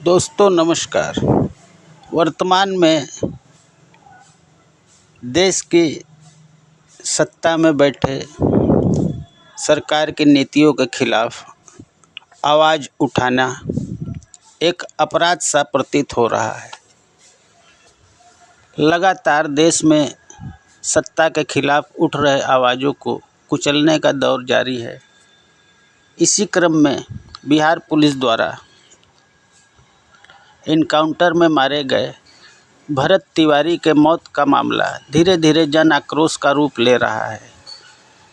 दोस्तों नमस्कार। वर्तमान में देश की सत्ता में बैठे सरकार की नीतियों के खिलाफ आवाज़ उठाना एक अपराध सा प्रतीत हो रहा है। लगातार देश में सत्ता के खिलाफ उठ रहे आवाज़ों को कुचलने का दौर जारी है। इसी क्रम में बिहार पुलिस द्वारा इनकाउंटर में मारे गए भरत तिवारी के मौत का मामला धीरे धीरे जन आक्रोश का रूप ले रहा है।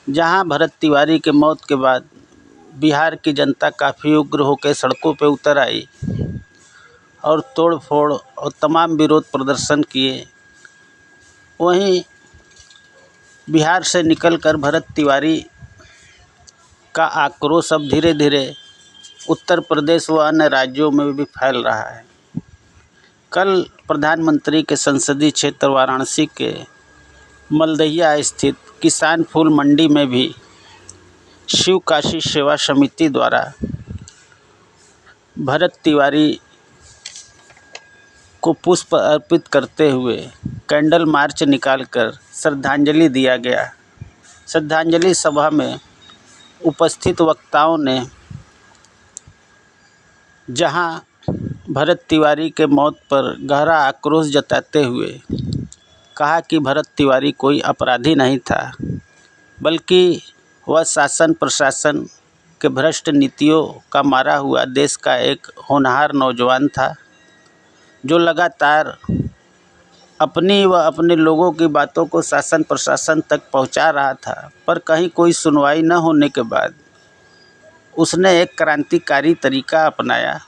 जहां भरत तिवारी के मौत के बाद बिहार की जनता काफ़ी उग्र होकर सड़कों पर उतर आई और तोड़-फोड़ और तमाम विरोध प्रदर्शन किए, वहीं बिहार से निकलकर भरत तिवारी का आक्रोश अब धीरे धीरे उत्तर प्रदेश व अन्य राज्यों में भी फैल रहा है। कल प्रधानमंत्री के संसदीय क्षेत्र वाराणसी के मलदहिया स्थित किसान फूल मंडी में भी शिव काशी सेवा समिति द्वारा भरत तिवारी को पुष्प अर्पित करते हुए कैंडल मार्च निकालकर श्रद्धांजलि दिया गया। श्रद्धांजलि सभा में उपस्थित वक्ताओं ने जहां भरत तिवारी के मौत पर गहरा आक्रोश जताते हुए कहा कि भरत तिवारी कोई अपराधी नहीं था, बल्कि वह शासन प्रशासन के भ्रष्ट नीतियों का मारा हुआ देश का एक होनहार नौजवान था, जो लगातार अपनी व अपने लोगों की बातों को शासन प्रशासन तक पहुंचा रहा था। पर कहीं कोई सुनवाई न होने के बाद उसने एक क्रांतिकारी तरीका अपनाया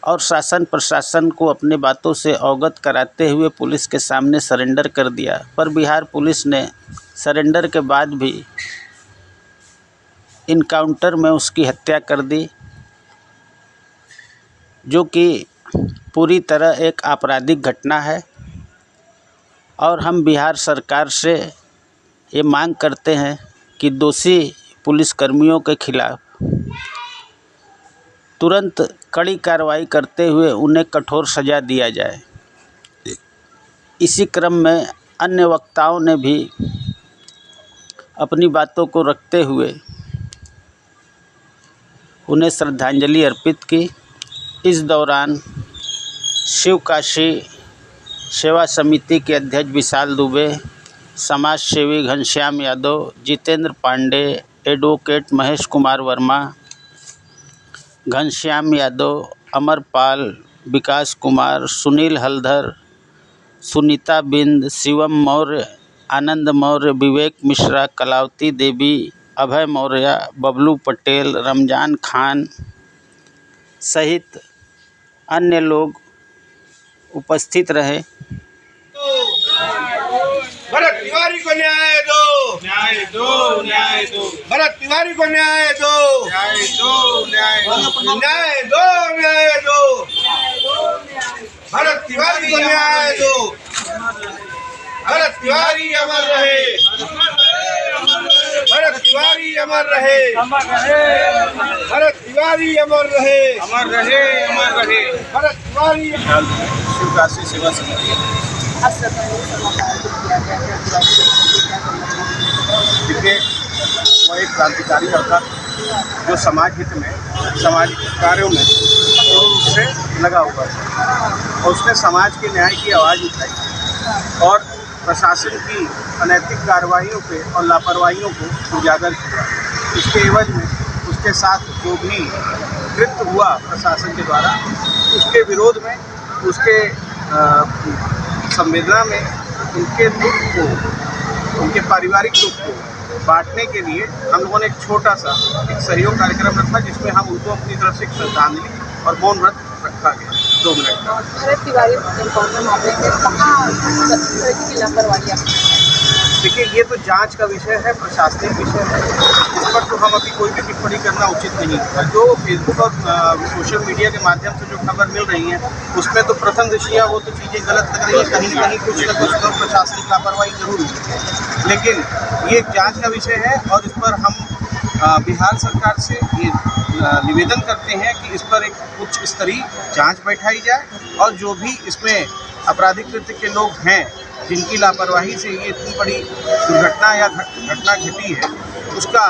और शासन प्रशासन को अपनी बातों से अवगत कराते हुए पुलिस के सामने सरेंडर कर दिया। पर बिहार पुलिस ने सरेंडर के बाद भी इनकाउंटर में उसकी हत्या कर दी, जो कि पूरी तरह एक आपराधिक घटना है। और हम बिहार सरकार से ये मांग करते हैं कि दोषी पुलिसकर्मियों के खिलाफ तुरंत कड़ी कार्रवाई करते हुए उन्हें कठोर सज़ा दिया जाए। इसी क्रम में अन्य वक्ताओं ने भी अपनी बातों को रखते हुए उन्हें श्रद्धांजलि अर्पित की। इस दौरान शिव काशी सेवा समिति के अध्यक्ष विशाल दुबे, समाज सेवी घनश्याम यादव, जितेंद्र पांडे, एडवोकेट महेश कुमार वर्मा, घनश्याम यादव, अमरपाल, विकास कुमार, सुनील हलधर, सुनीता बिंद, शिवम मौर्य, आनंद मौर्य, विवेक मिश्रा, कलावती देवी, अभय मौर्य, बबलू पटेल, रमजान खान सहित अन्य लोग उपस्थित रहे। भरत तिवारी को न्याय दो, न्याय दो, न्याय दो। भरत तिवारी को न्याय दो, न्याय दो, न्याय दो, न्याय दो, न्याय दो। भरत तिवारी को न्याय दो। भरत तिवारी अमर रहे, भरत तिवारी अमर रहे, भरत तिवारी अमर रहे, अमर रहे, अमर रहे। भरत तिवारी शिव काशी सेवा समिति। देखिए, वह एक क्रांतिकारी लड़का जो समाज हित में, सामाजिक कार्यों में से लगा हुआ था और उसने समाज के न्याय की आवाज़ उठाई और प्रशासन की अनैतिक कार्रवाइयों पे और लापरवाहियों को उजागर किया। इसके एवज में उसके साथ जो भी कृत्य हुआ प्रशासन के द्वारा, उसके विरोध में, उसके संवेदना में, उनके दुख को, उनके पारिवारिक दुख को बांटने के लिए हम लोगों ने एक छोटा सा एक सहयोग कार्यक्रम रखा, जिसमें हम उनको अपनी तरफ से श्रद्धांजलि और मौन व्रत रखा गया 2 मिनट का। भरत तिवारी मामले में कहाँ की लापरवाही? देखिए, ये तो जांच का विषय है, प्रशासनिक विषय है, इस पर तो हम अभी कोई भी टिप्पणी करना उचित नहीं है। जो फेसबुक और सोशल मीडिया के माध्यम से जो खबर मिल रही है, उसमें तो प्रथम दृष्टया वो तो चीज़ें गलत लग रही है, कहीं ना कहीं कुछ न कुछ तो प्रशासनिक लापरवाही जरूर हुई है, लेकिन ये एक जाँच का विषय है और इस पर हम बिहार सरकार से ये निवेदन करते हैं कि इस पर एक उच्च स्तरीय जांच बैठाई जाए और जो भी इसमें आपराधिक कृत्य के लोग हैं जिनकी लापरवाही से ये इतनी बड़ी दुर्घटना या घटना घटी है उसका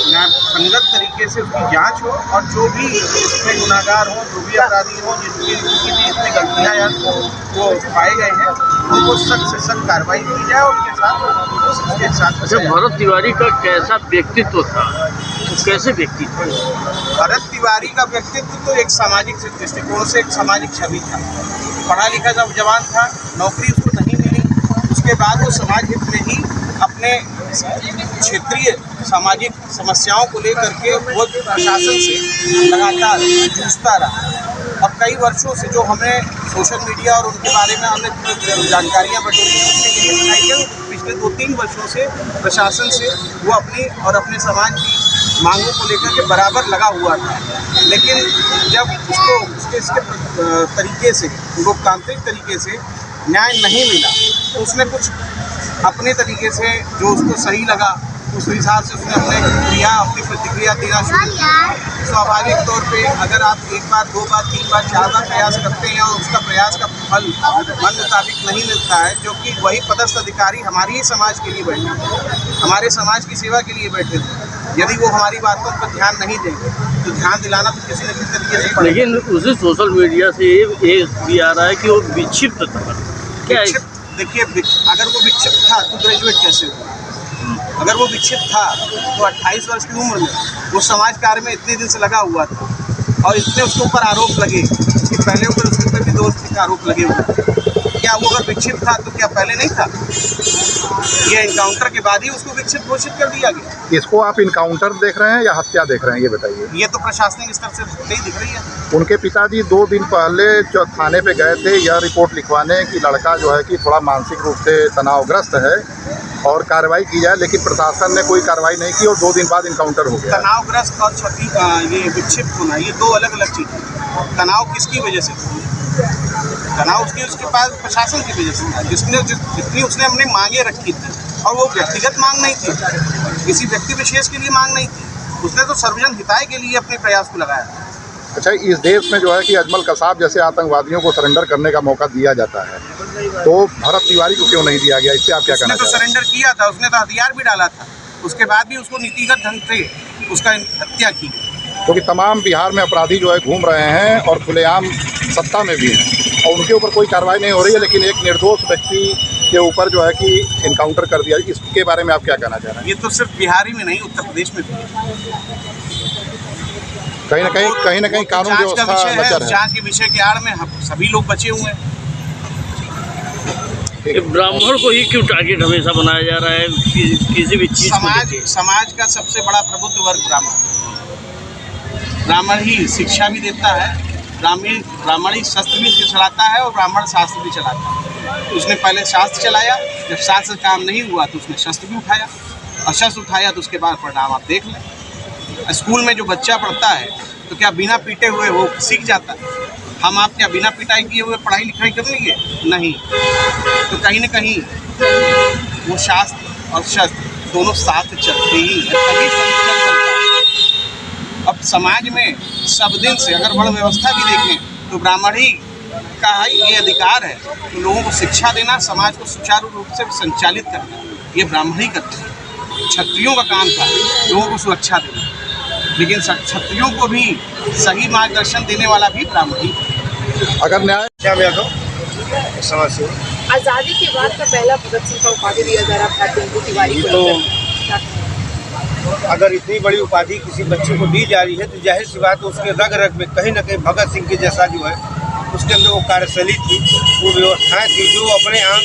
न्यायसंगत तरीके से उसकी जांच हो और जो भी इसमें गुनाहगार हों, जो भी अपराधी हों, जिनकी भी इसमें गलतियाँ या वो पाए गए हैं उनको सख्त से सख्त कार्रवाई की जाए और उसके साथ अच्छा, भरत तिवारी का कैसा व्यक्तित्व था, तो कैसे व्यक्ति था? भरत तिवारी का व्यक्तित्व तो एक सामाजिक दृष्टिकोण से एक सामाजिक छवि था। पढ़ा लिखा जब जवान था, नौकरी उसको नहीं मिली, उसके बाद वो समाज हित में ही अपने क्षेत्रीय सामाजिक समस्याओं को लेकर के वो प्रशासन से लगातार जूझता रहा और कई वर्षों से जो हमें सोशल मीडिया और उनके बारे में हमें जानकारियाँ बटोरी उसके लिए दिखाई गई पिछले 2-3 वर्षों से प्रशासन से वो अपनी और अपने समाज की मांगों को लेकर के बराबर लगा हुआ था। लेकिन जब उसको इसके तरीके से लोकतांत्रिक तरीके से न्याय नहीं मिला तो उसने कुछ अपने तरीके से जो उसको सही लगा उस हिसाब से उसने अपनी प्रतिक्रिया देना शुरू किया। स्वाभाविक तौर पे अगर आप 1 बार 2 बार 3 बार 4 बार प्रयास करते हैं और उसका प्रयास का फल मन मुताबिक नहीं मिलता है, जो कि वही पदस्थ अधिकारी हमारे ही समाज के लिए बैठे, हमारे समाज की सेवा के लिए बैठे थे, यदि वो हमारी बातों पर ध्यान नहीं देंगे तो ध्यान दिलाना तो किसी न किसी तरीके से पड़ेगा। लेकिन उसी सोशल मीडिया से ये भी आ रहा है कि वो विक्षिप्त था। क्या देखिए, अगर वो विक्षिप्त था तो ग्रेजुएट कैसे हुआ? अगर वो विक्षिप्त था तो 28 वर्ष की उम्र में वो समाज कार्य में इतने दिन से लगा हुआ था और इतने उसके ऊपर आरोप लगे कि पहले ऊपर उसके ऊपर भी 2 के आरोप लगे हुए। क्या वो अगर विक्षिप्त था तो क्या पहले नहीं था? ये इनकाउंटर के बाद ही उसको विक्षिप्त घोषित कर दिया गया। इसको आप इनकाउंटर देख रहे हैं या हत्या देख रहे हैं, ये बताइए। ये तो प्रशासनिक स्तर से नहीं दिख रही है। उनके पिताजी 2 दिन पहले जो थाने पे गए थे यह रिपोर्ट लिखवाने कि लड़का जो है कि थोड़ा मानसिक रूप से तनावग्रस्त है और कार्रवाई की जाए, लेकिन प्रशासन ने कोई कार्रवाई नहीं की और 2 दिन बाद इनकाउंटर हो गया। तनावग्रस्त और ये विक्षिप्त होना ये 2 अलग अलग चीज़ है। तनाव किसकी वजह से? तनाव उसके पास प्रशासन की वजह से था, जितनी उसने अपनी मांगे रखी थी और वो व्यक्तिगत मांग नहीं थी, किसी व्यक्ति विशेष के लिए मांग नहीं थी, उसने तो सर्वजन हिताय के लिए अपने प्रयास को लगाया था। अच्छा, इस देश में जो है कि अजमल कसाब जैसे आतंकवादियों को सरेंडर करने का मौका दिया जाता है, तो भरत तिवारी को क्यों नहीं दिया गया? इससे आप क्या कहना चाहते हैं? उसने तो सरेंडर किया था, उसने तो हथियार भी डाला था, उसके बाद भी उसको नीतिगत ढंग से उसका हत्या की। क्योंकि तमाम बिहार में अपराधी जो है घूम रहे हैं और खुलेआम सत्ता में भी हैं और उनके ऊपर कोई कार्रवाई नहीं हो रही है, लेकिन एक निर्दोष व्यक्ति के ऊपर जो है कि इनकाउंटर कर दिया। इसके बारे में आप क्या कहना चाह रहे हैं? ये तो सिर्फ बिहार ही में नहीं, उत्तर प्रदेश में भी कहीं ना कहीं कानून व्यवस्था लचर है। जांच के विषय के आड़ में हम सभी लोग बचे हुए हैं। ब्राह्मण को ही क्यों टारगेट हमेशा बनाया जा रहा है किसी भी चीज को? समाज का सबसे बड़ा प्रबुद्ध वर्ग ब्राह्मण ही शिक्षा भी देता है, ब्राह्मण ही शस्त्र भी चलाता है और ब्राह्मण शास्त्र भी चलाता है। उसने पहले शास्त्र चलाया, जब शास्त्र काम नहीं हुआ तो उसने शस्त्र भी उठाया और शस्त्र उठाया तो उसके बाद परिणाम आप देख लें। स्कूल में जो बच्चा पढ़ता है तो क्या बिना पीटे हुए वो सीख जाता है? हम आप क्या बिना पिटाई किए हुए पढ़ाई लिखाई कर लेंगे? नहीं। तो कहीं न कहीं वो शास्त्र और शस्त्र दोनों साथ चलते ही हैं, तभी संतुलन बनता है। अब समाज में सब दिन से अगर वर्ण व्यवस्था भी देखें तो ब्राह्मण ही का ये अधिकार है तो लोगों को शिक्षा देना, समाज को सुचारू रूप से संचालित करना, ये ब्राह्मण ही करते हैं। क्षत्रियों का काम था लोगों को सुरक्षा देना, लेकिन क्षत्रियों को भी सही मार्गदर्शन देने वाला भी ब्राह्मण ही। अगर न्याय आज़ादी के बाद का पहला भगत सिंह का उपाधि दिया जा रहा था टिंकू तिवारी को, अगर इतनी बड़ी उपाधि किसी बच्चे को दी जा रही है तो जाहिर सी बात है उसके रग रग में कहीं ना कहीं भगत सिंह के जैसा जो है उसके अंदर वो कार्यशैली थी, वो व्यवस्थाएं थी जो अपने आम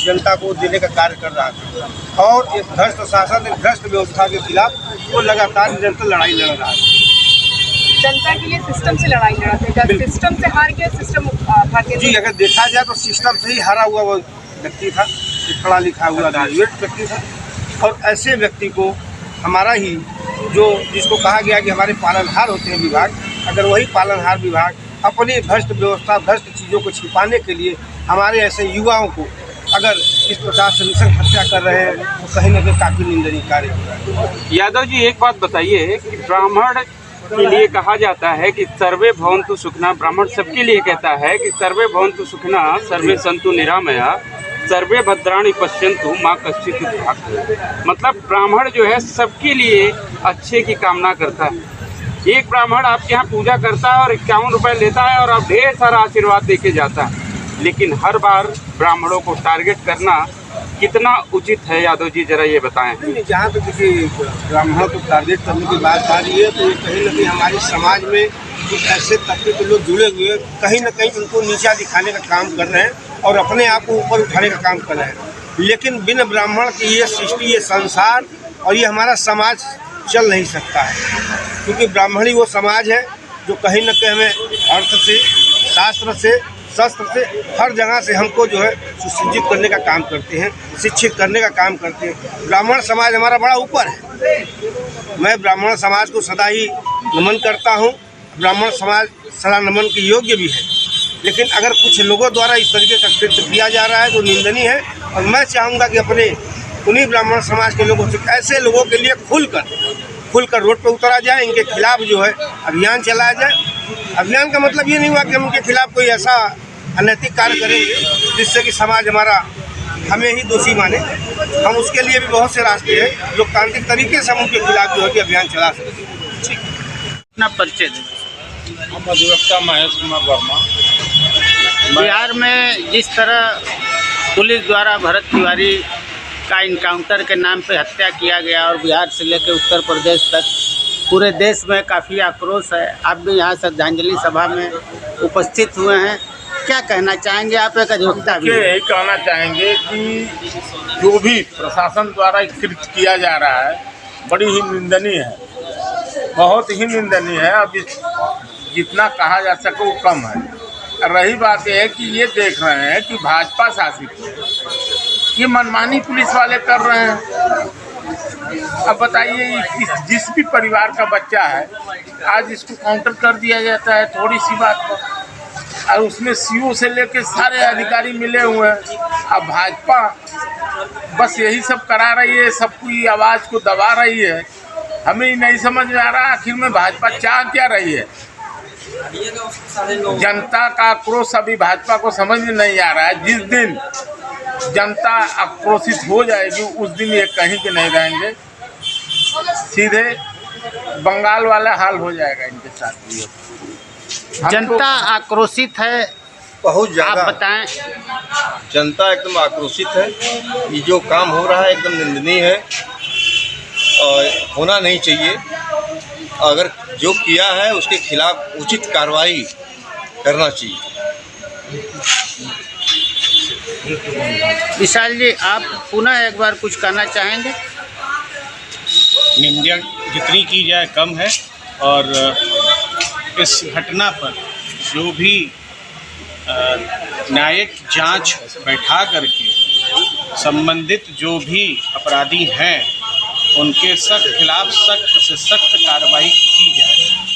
जनता को देने का कार्य कर रहा था। और इस भ्रष्ट शासन, इस भ्रष्ट व्यवस्था के खिलाफ वो लगातार निरंतर लड़ाई लड़ रहा है। जनता के लिए सिस्टम से लड़ाई लड़ा था, सिस्टम से हार गया, सिस्टम हार गया। जी, अगर देखा जाए तो सिस्टम से ही हारा हुआ वो व्यक्ति था, पढ़ा लिखा हुआ ग्रेजुएट व्यक्ति था। और ऐसे व्यक्ति को हमारा ही जिसको कहा गया कि हमारे पालनहार होते हैं विभाग, अगर वही पालनहार विभाग अपनी भ्रष्ट व्यवस्था, भ्रष्ट चीज़ों को छिपाने के लिए हमारे ऐसे युवाओं को अगर इस प्रकार से नृशंस हत्या कर रहे हैं तो कहीं न कहीं काफ़ी निंदनीय कार्य हो रहा है। यादव जी, एक बात बताइए कि ब्राह्मण के लिए कहा जाता है कि सर्वे भवन्तु सुखिनः, ब्राह्मण सबके लिए कहता है कि सर्वे भवन्तु सुखिनः, सर्वे सन्तु निरामया, सर्वे भद्राणि पश्यन्तु माँ कश्चित् दुःखभाग्। मतलब ब्राह्मण जो है सबके लिए अच्छे की कामना करता है। एक ब्राह्मण आपके यहाँ पूजा करता है और 51 रुपये लेता है और आप ढेर सारा आशीर्वाद दे के जाता है, लेकिन हर बार ब्राह्मणों को टारगेट करना कितना उचित है? यादव जी जरा ये बताएं। नहीं, जहाँ तक किसी ब्राह्मणों को टारगेट करने की बात आ रही है तो ये कहीं न कहीं हमारे समाज में कुछ ऐसे तबके के लोग जुड़े हुए कहीं न कहीं उनको नीचा दिखाने का काम कर रहे हैं और अपने आप को ऊपर उठाने का काम कर रहे हैं। लेकिन बिना ब्राह्मण की ये सृष्टि, ये संसार और ये हमारा समाज चल नहीं सकता है, क्योंकि ब्राह्मण ही वो समाज है जो कहीं न कहीं हमें अर्थ से, शास्त्र से, शस्त्र से, हर जगह से हमको जो है सुसज्जित करने का काम करते हैं, शिक्षित करने का काम करते हैं। ब्राह्मण समाज हमारा बड़ा ऊपर है। मैं ब्राह्मण समाज को सदा ही नमन करता हूँ। ब्राह्मण समाज सदा नमन के योग्य भी है, लेकिन अगर कुछ लोगों द्वारा इस तरीके का कृत्य किया जा रहा है तो निंदनीय है। और मैं चाहूँगा कि अपने उन्हीं ब्राह्मण समाज के लोगों से, ऐसे लोगों के लिए खुलकर रोड पर उतरा जाए, इनके खिलाफ जो है अभियान चलाया जाए। अभियान का मतलब ये नहीं हुआ कि हम उनके खिलाफ कोई ऐसा अनैतिक कार्य करेंगे जिससे कि समाज हमारा हमें ही दोषी माने। हम उसके लिए भी बहुत से रास्ते हैं, लोकतांत्रिक तरीके से हम उनके खिलाफ जो है कि अभियान चला सकते हैं। ठीक, अपना परिचय दें। हम अधिवक्ता महेश कुमार वर्मा। बिहार में जिस तरह पुलिस द्वारा भरत तिवारी का इनकाउंटर के नाम पे हत्या किया गया और बिहार से लेकर उत्तर प्रदेश तक पूरे देश में काफ़ी आक्रोश है। आप भी यहाँ श्रद्धांजलि सभा में उपस्थित हुए हैं, क्या कहना चाहेंगे? आप एक अधिवक्ता भी हैं। यही कहना चाहेंगे कि जो भी प्रशासन द्वारा कृत्य किया जा रहा है बड़ी ही निंदनीय है, बहुत ही निंदनीय है। अब जितना कहा जा सके वो कम है। रही बात यह है कि ये देख रहे हैं कि भाजपा शासित ये मनमानी पुलिस वाले कर रहे हैं। अब बताइए, जिस भी परिवार का बच्चा है आज इसको काउंटर कर दिया जाता है थोड़ी सी बात पर, और उसमें सीओ से लेके सारे अधिकारी मिले हुए हैं। अब भाजपा बस यही सब करा रही है, सबकी आवाज़ को दबा रही है। हमें नहीं समझ में आ रहा आखिर में भाजपा चाह क्या रही है। जनता का आक्रोश अभी भाजपा को समझ में नहीं आ रहा है। जिस दिन जनता आक्रोशित हो जाएगी उस दिन ये कहीं के नहीं रहेंगे, सीधे बंगाल वाला हाल हो जाएगा इनके साथ भी। जनता आक्रोशित है, बहुत ज़्यादा। आप बताएं। जनता एकदम आक्रोशित है। ये जो काम हो रहा है एकदम निंदनीय है और होना नहीं चाहिए। अगर जो किया है उसके खिलाफ उचित कार्रवाई करना चाहिए। विशाल जी, आप पुनः एक बार कुछ कहना चाहेंगे? निंदा जितनी की जाए कम है, और इस घटना पर जो भी न्यायिक जांच बैठा करके संबंधित जो भी अपराधी हैं उनके खिलाफ सख्त से सख्त कार्रवाई की जाए।